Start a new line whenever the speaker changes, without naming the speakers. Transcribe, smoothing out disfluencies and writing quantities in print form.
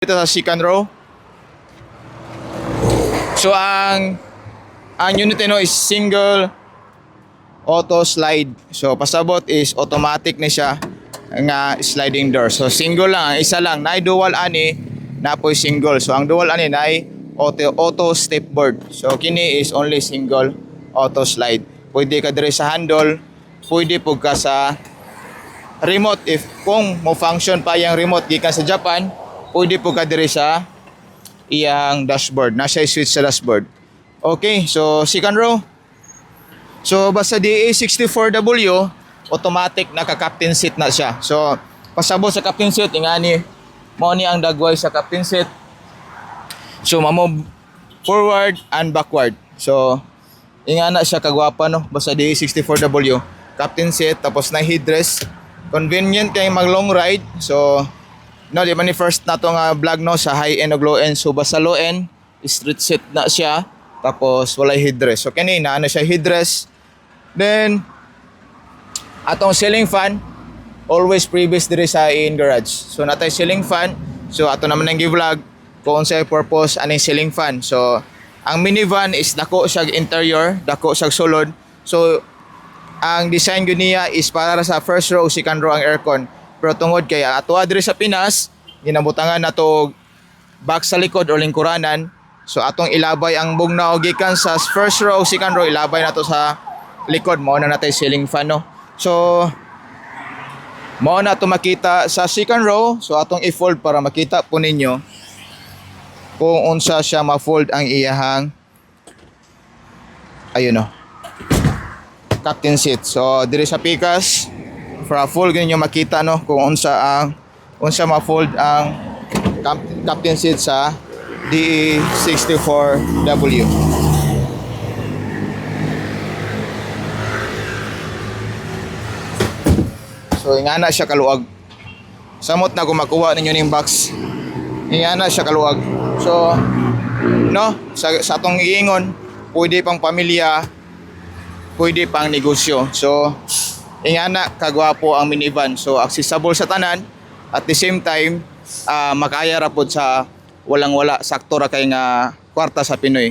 Dito sa second row. So ang unit no is single auto slide. So pasabot is automatic ni siya nga sliding door. So single lang, ang isa lang na dual ani na po single. So ang dual ani na auto step board. So kini is only single auto slide. Pwede ka dire sa handle, pwede po ka sa remote if kung mo function pa yung remote gikan sa Japan. Pwede po ka dire sa iyang dashboard. Nasa switch sa dashboard. Okay, so second row. So basta DA64W, automatic naka-captain seat na siya. So pasabot sa captain seat, ingani mo ni ang dagway sa captain seat. So mamo forward and backward. So ingana siya kagwapa no. Basta DA64W, captain seat tapos na headrest. Convenient kay mag long ride. So no, di ba ni first na itong vlog no, sa high end o low end. So basta low end, street set na siya. Tapos walay headrest. So kanina, ano siya headrest. Then, atong ceiling fan, always previous diri sa in garage. So natay ceiling fan. So ato naman ang gi-vlog kung sa purpose aning ceiling fan. So ang minivan is dako siya interior, dako siya sulod. So ang design gyud niya is para sa first row, second row ang aircon. Pero tungod kay ato adiri sa Pinas, ginabutangan nato back sa likod o lingkuranan. So atong ilabay ang bugnaw gikan sa first row, second row, ilabay nato sa likod. Mao na natay ceiling fan no. So mao na to makita sa second row. So atong i-fold para makita po ninyo kung unsa siya ma-fold ang iyahang ayun no, captain seat. So diri sa Pikas para full ganyan makita no kung unsa ma-fold ang captain seat sa DA64W. So ingana siya kaluwag. Samot na kung makuha ninyo ning box. Ingana siya kaluwag. So no, sa atong iingon, pwede pang pamilya, pwede pang negosyo. So ingana kagwapo ang minivan. So accessible sa tanan at the same time makaya ra pod sa walang-wala, sakto ra kay nga kwarta sa Pinoy.